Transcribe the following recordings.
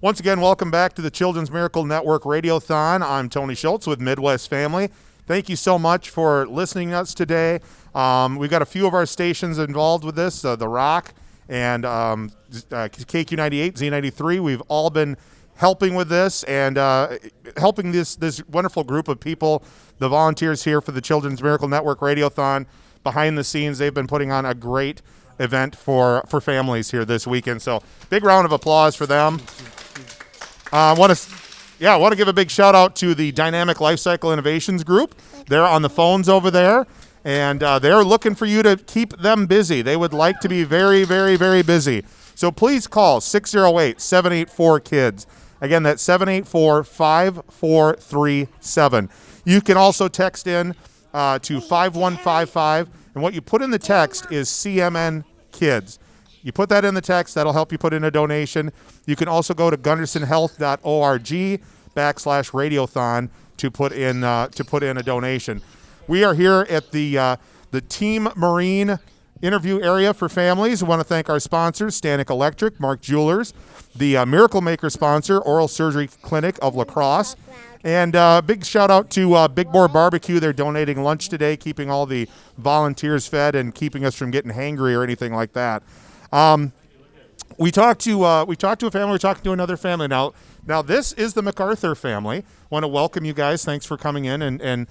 Once again, welcome back to the Children's Miracle Network Radiothon. I'm Tony Schultz with Midwest Family. Thank you so much for listening to us today. We've got a few of our stations involved with this, The Rock and KQ98, Z93. We've all been helping with this and helping this wonderful group of people, the volunteers here for the Children's Miracle Network Radiothon. Behind the scenes, they've been putting on a great event for families here this weekend. So big round of applause for them. I want to give a big shout out to the Dynamic Lifecycle Innovations Group. They're on the phones over there, and they're looking for you to keep them busy. They would like to be very, very, very busy. So please call 608-784-KIDS. Again, that's 784-5437. You can also text in to 5155, and what you put in the text is CMN Kids. You put that in the text, that'll help you put in a donation. You can also go to gundersonhealth.org/radiothon to put in a donation. We are here at the Team Marine interview area for families. We want to thank our sponsors, Stanek Electric, Mark Jewelers, the Miracle Maker sponsor, Oral Surgery Clinic of La Crosse, and big shout out to Big Boar Barbecue. They're donating lunch today, keeping all the volunteers fed and keeping us from getting hangry or anything like that. We talked to a family. We're talking to another family now. Now this is the McArthur family. Want to welcome you guys. Thanks for coming in and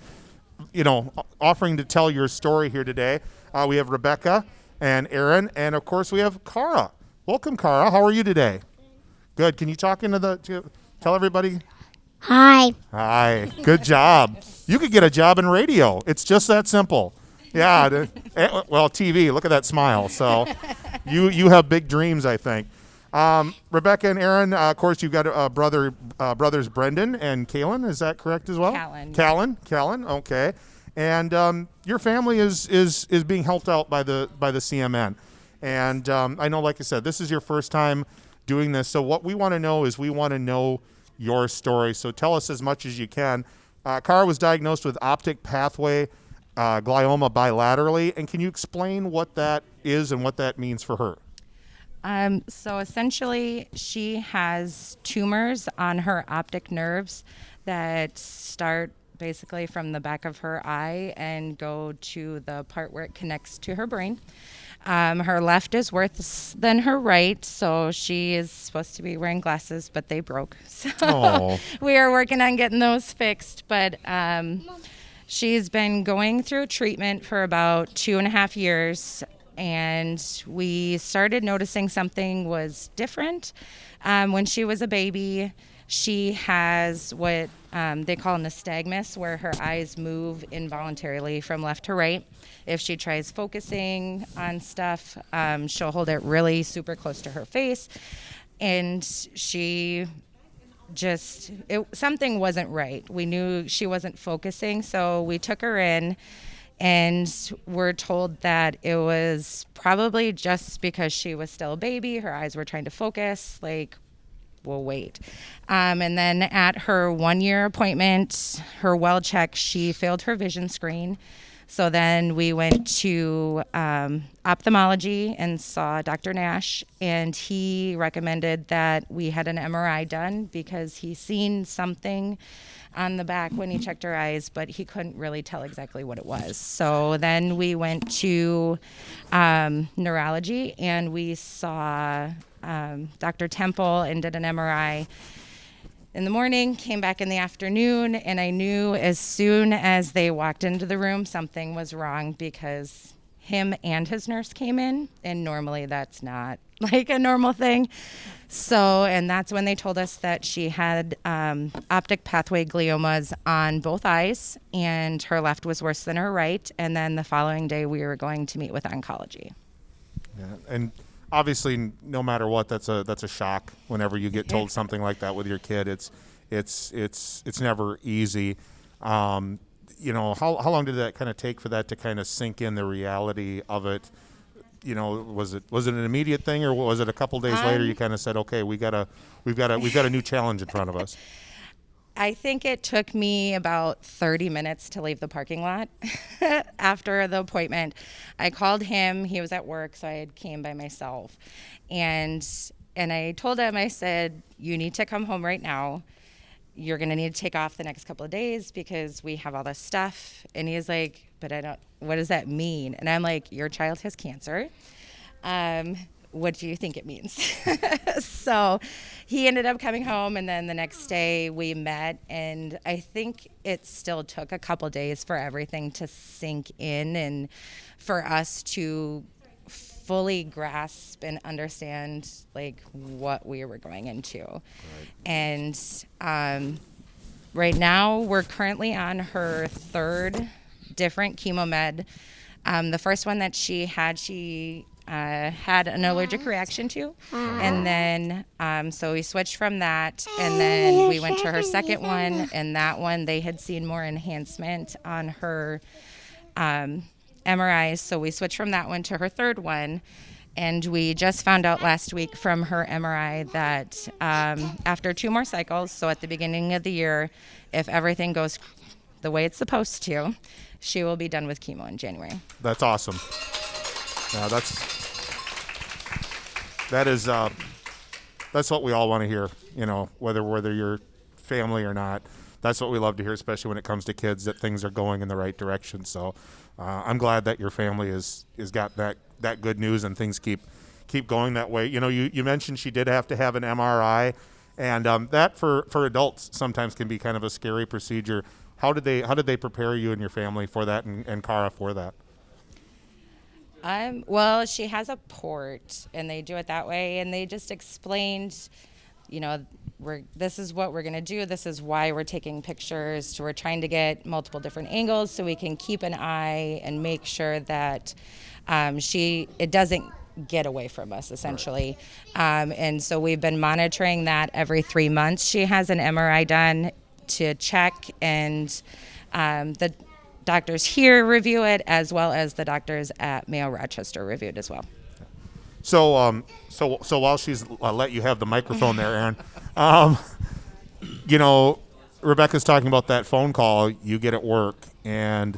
offering to tell your story here today. We have Rebecca and Aaron, and of course we have Cara. Welcome, Cara. How are you today? Good. Can you talk tell everybody? Hi. Hi. Good job. You could get a job in radio. It's just that simple. Yeah. Well, TV. Look at that smile. So you have big dreams, I think. Rebecca and Aaron, of course, you've got brothers Brendan and Kalen. Is that correct as well? Callan. Okay. And your family is being helped out by the CMN. And I know, like I said, this is your first time doing this. So what we want to know is your story. So tell us as much as you can. Cara was diagnosed with optic pathway glioma bilaterally. And can you explain what that is and what that means for her? So essentially, she has tumors on her optic nerves that start basically from the back of her eye and go to the part where it connects to her brain. Her left is worse than her right, so she is supposed to be wearing glasses, but they broke. So we are working on getting those fixed. But she's been going through treatment for about 2.5 years. And we started noticing something was different. When she was a baby, she has what they call nystagmus, where her eyes move involuntarily from left to right. If she tries focusing on stuff, she'll hold it really super close to her face. And something wasn't right. We knew she wasn't focusing, so we took her in. And we're told that it was probably just because she was still a baby, her eyes were trying to focus, we'll wait. And then at her 1-year appointment, her well check, she failed her vision screen. So then we went to ophthalmology and saw Dr. Nash, and he recommended that we had an MRI done because he seen something on the back when he checked her eyes, but he couldn't really tell exactly what it was. So then we went to neurology, and we saw Dr. Temple and did an MRI in the morning, came back in the afternoon, and I knew as soon as they walked into the room something was wrong because him and his nurse came in, and normally that's not like a normal thing. So, and that's when they told us that she had optic pathway gliomas on both eyes, and her left was worse than her right. And then the following day, we were going to meet with oncology. Yeah, and obviously, no matter what, that's a shock whenever you get told something like that with your kid. It's never easy. How long did that kind of take for that to kind of sink in, the reality of it? Was it an immediate thing, or was it a couple days later you kind of said, okay, we've got a new challenge in front of us? I think it took me about 30 minutes to leave the parking lot after the appointment. I called him. He was at work, so I came by myself. And And I told him, I said, you need to come home right now. You're going to need to take off the next couple of days because we have all this stuff. And he's like, but I don't, what does that mean? And I'm like, your child has cancer. What do you think it means? So he ended up coming home, and then the next day we met, and I think it still took a couple days for everything to sink in and for us to fully grasp and understand like what we were going into. Right. And right now we're currently on her third different chemo med. The first one that she had an allergic reaction to, and then so we switched from that, and then we went to her second one, and that one they had seen more enhancement on her MRIs, so we switched from that one to her third one. And we just found out last week from her MRI that after 2 more cycles, so at the beginning of the year, if everything goes the way it's supposed to, she will be done with chemo in January. That's awesome. That's what we all want to hear, whether you're family or not. That's what we love to hear, especially when it comes to kids, that things are going in the right direction. So I'm glad that your family is got that good news and things keep going that way. You mentioned she did have to have an MRI, and that for adults sometimes can be kind of a scary procedure. How did they prepare you and your family for that, and Cara for that? Well, she has a port, and they do it that way, and they just explained, this is what we're going to do. This is why we're taking pictures. So we're trying to get multiple different angles so we can keep an eye and make sure that it doesn't get away from us, essentially. Right. And so we've been monitoring that every 3 months. She has an MRI done to check, and the doctors here review it, as well as the doctors at Mayo Rochester review it as well. So while she's let you have the microphone there, Aaron, Rebecca's talking about that phone call you get at work, and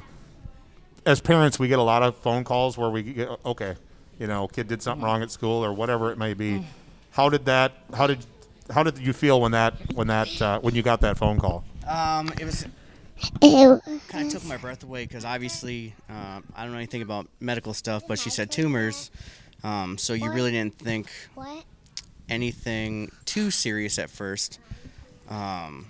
as parents, we get a lot of phone calls where we get, kid did something wrong at school or whatever it may be. How did you feel when you got that phone call? It kind of took my breath away because obviously I don't know anything about medical stuff, but she said tumors, so you really didn't think anything too serious at first. And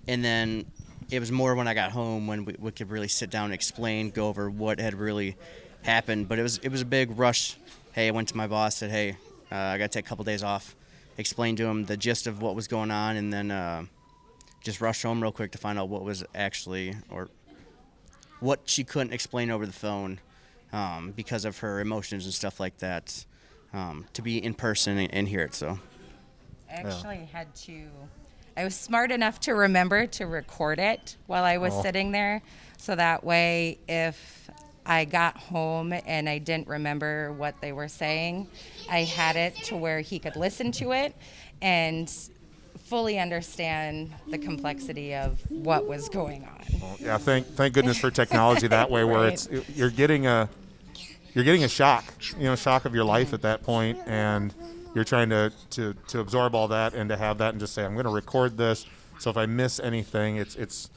then it was more when I got home when we could really sit down and explain, go over what had really happened. But it was a big rush. Hey, I went to my boss, said, hey, I got to take a couple days off, explained to him the gist of what was going on, and then just rushed home real quick to find out what was actually, or what she couldn't explain over the phone because of her emotions and stuff like that, to be in person and hear it. So I actually I was smart enough to remember to record it while I was sitting there, so that way if I got home and I didn't remember what they were saying, I had it to where he could listen to it and fully understand the complexity of what was going on. Well, yeah, thank goodness for technology that way, where Right. you're getting a shock, shock of your life at that point, and you're trying to absorb all that and to have that and just say, I'm going to record this, so if I miss anything, it's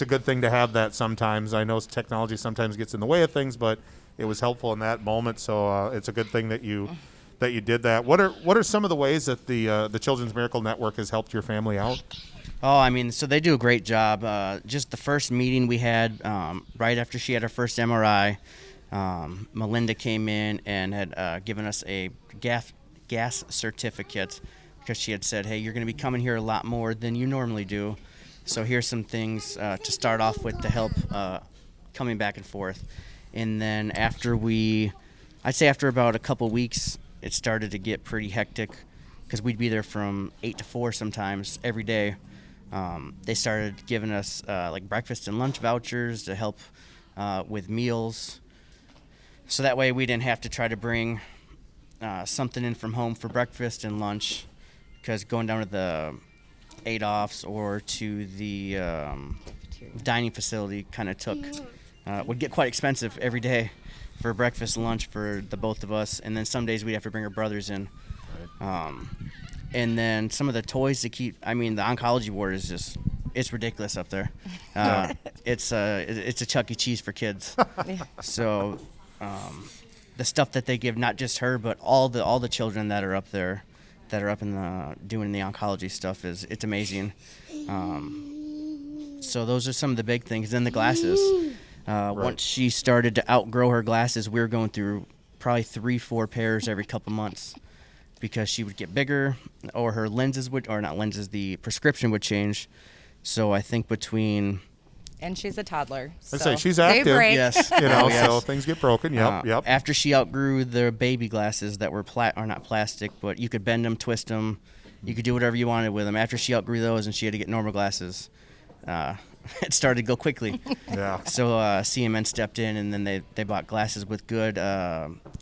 a good thing to have that sometimes. I know technology sometimes gets in the way of things, but it was helpful in that moment, so it's a good thing that you did that. What are some of the ways that the Children's Miracle Network has helped your family out? So they do a great job. Just the first meeting we had right after she had her first MRI, Melinda came in and had given us a gas certificate because she had said, hey, you're going to be coming here a lot more than you normally do. So here's some things to start off with to help coming back and forth. And then after about a couple weeks, it started to get pretty hectic because we'd be there from 8 to 4 sometimes every day. They started giving us like breakfast and lunch vouchers to help with meals. So that way we didn't have to try to bring something in from home for breakfast and lunch, because going down to the Adolph's or to the dining facility kind of would get quite expensive every day for breakfast and lunch for the both of us, and then some days we'd have to bring our brothers in. And then some of the toys to keep. I mean, the oncology ward is just. It's ridiculous up there. It's a Chuck E. Cheese for kids. So the stuff that they give, not just her, but all the children that are up there, that are up in the doing the oncology stuff, it's amazing. So those are some of the big things. Then the glasses. Once she started to outgrow her glasses, we were going through probably 3-4 pairs every couple months because she would get bigger, or her lenses would, or not lenses, the prescription would change. So I think between... And she's a toddler. I say she's active. They break. Yes. Yes. So things get broken. Yep. After she outgrew the baby glasses that were or not plastic, but you could bend them, twist them, you could do whatever you wanted with them. After she outgrew those and she had to get normal glasses, it started to go quickly. Yeah. So CMN stepped in, and then they bought glasses with good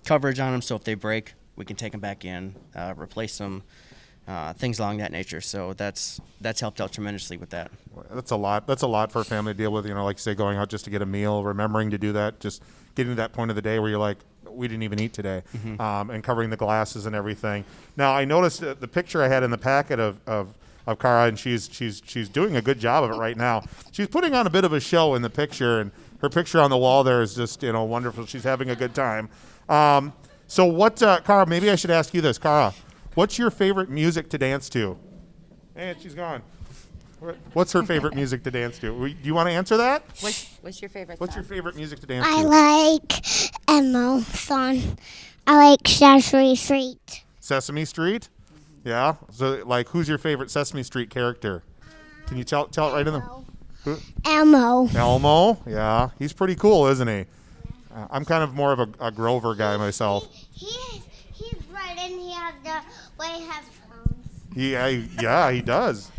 coverage on them. So if they break, we can take them back in, replace them. Things along that nature. So that's helped out tremendously with that. That's a lot. That's a lot for a family to deal with. Like you say, going out just to get a meal, remembering to do that, just getting to that point of the day where you're like, we didn't even eat today, and covering the glasses and everything. Now, I noticed the picture I had in the packet of Cara, and she's doing a good job of it right now. She's putting on a bit of a show in the picture, and her picture on the wall there is just wonderful. She's having a good time. So what, Cara? Maybe I should ask you this, Cara. What's your favorite music to dance to? And she's gone. What's her favorite music to dance to? Do you want to answer that? What's your favorite What's song? your favorite music to dance I to? like Emo song. I like Sesame Street. Sesame Street? Yeah. So, like, who's your favorite Sesame Street character? Can you tell it right in the... Elmo. Elmo? Yeah. He's pretty cool, isn't he? I'm kind of more of a Grover guy myself. He's right, and he has the white headphones. Yeah, he does.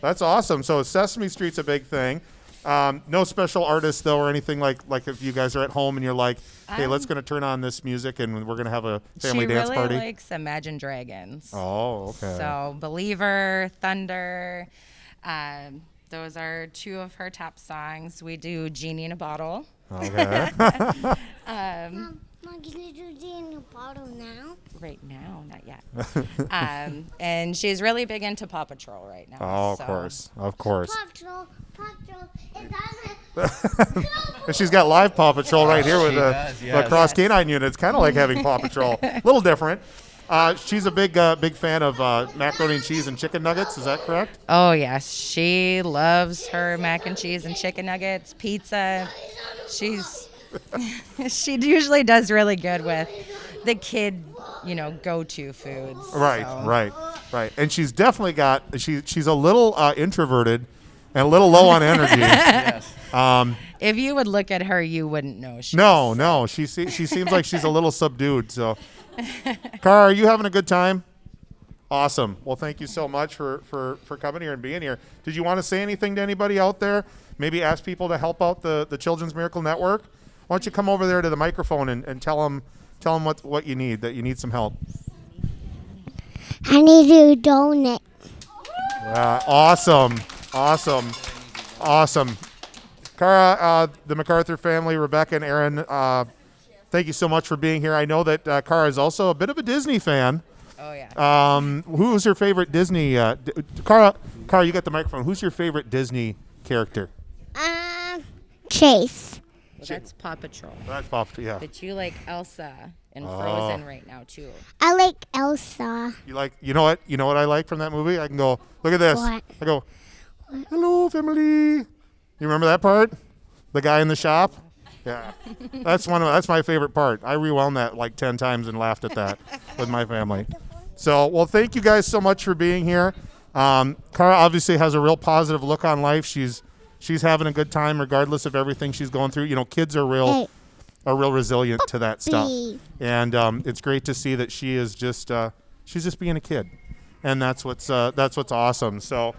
That's awesome. So Sesame Street's a big thing. No special artists though, or anything like if you guys are at home and you're like, hey, let's gonna turn on this music and we're gonna have a family dance party. She really likes Imagine Dragons. Oh, okay. So Believer, Thunder, those are two of her top songs. We do Genie in a Bottle. Okay. Mom, can you do the in the bottle now? Right now, not yet. And she's really big into Paw Patrol right now. Oh, so. of course. Paw Patrol is on it. And she's got live Paw Patrol right here with does, the yes. cross canine unit. It's kind of like having Paw Patrol. A little different. She's a big fan of macaroni and cheese and chicken nuggets. Is that correct? Oh, yes. She loves her mac and cheese and chicken nuggets, pizza. She usually does really good with the kid, go-to foods. Right, so. right. And she's definitely got, she's a little introverted and a little low on energy. Yes. If you would look at her, you wouldn't know. No. She seems like she's a little subdued. So, Cara, are you having a good time? Awesome. Well, thank you so much for coming here and being here. Did you want to say anything to anybody out there? Maybe ask people to help out the Children's Miracle Network? Why don't you come over there to the microphone and tell them what you need, that you need some help. I need to donate. Awesome. Cara, the McArthur family, Rebecca and Aaron, thank you so much for being here. I know that Cara is also a bit of a Disney fan. Oh, yeah. Who's your favorite Disney? Cara, you got the microphone. Who's your favorite Disney character? Chase. Well, that's Paw Patrol. That's Pop, yeah. But you like Elsa and Frozen right now, too. I like Elsa. You know what I like from that movie? I can go, look at this. What? I go, hello, family. You remember that part? The guy in the shop? Yeah. That's my favorite part. I rewound that like 10 times and laughed at that with my family. So, well, thank you guys so much for being here. Cara obviously has a real positive look on life. She's having a good time regardless of everything she's going through. Kids are real resilient to that stuff. And it's great to see that she is just she's just being a kid. And that's what's awesome. So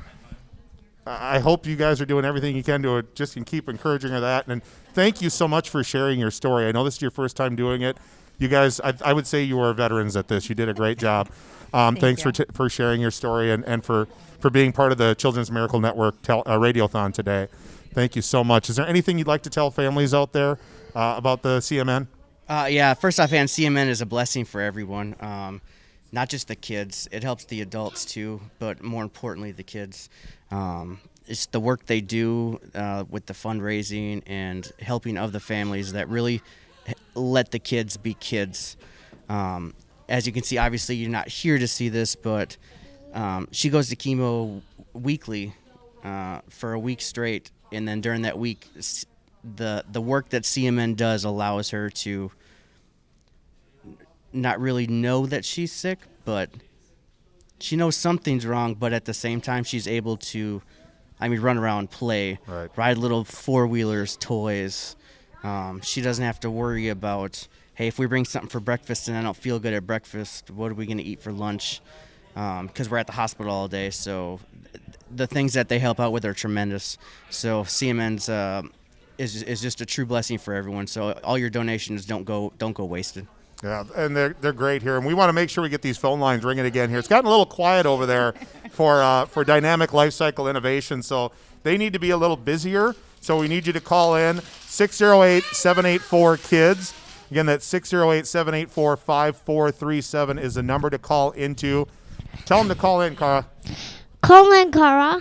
I hope you guys are doing everything you can to just keep encouraging her that. And thank you so much for sharing your story. I know this is your first time doing it. You guys, I would say you are veterans at this. You did a great job. Thanks for sharing your story and for being part of the Children's Miracle Network Radiothon today. Thank you so much. Is there anything you'd like to tell families out there about the CMN? Yeah, first off, CMN is a blessing for everyone. not just the kids. It helps the adults too, but more importantly, the kids. It's the work they do with the fundraising and helping of the families that really let the kids be kids. As you can see, obviously you're not here to see this, but she goes to chemo weekly for a week straight, and then during that week, the work that CMN does allows her to not really know that she's sick, but she knows something's wrong, but at the same time she's able to, run around, play, Right. ride little four-wheelers, toys. She doesn't have to worry about, hey, if we bring something for breakfast and I don't feel good at breakfast, what are we going to eat for lunch? Because we're at the hospital all day, so the things that they help out with are tremendous. So CMN's is just a true blessing for everyone. So all your donations don't go wasted. Yeah, and they're great here, and we want to make sure we get these phone lines ringing again here. It's gotten a little quiet over there for dynamic life cycle innovation, so they need to be a little busier. So we need you to call in 608-784-KIDS. Again, that's 608-784-5437 is the number to call into. Tell them to call in, Cara. Call in, Cara.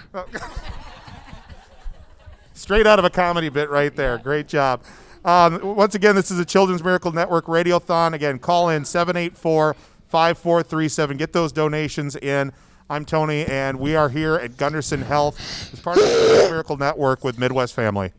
Straight out of a comedy bit right there. Great job. Once again, this is the Children's Miracle Network Radiothon. Again, call in 784-5437. Get those donations in. I'm Tony, and we are here at Gunderson Health as part of the Children's Miracle Network with Midwest Family.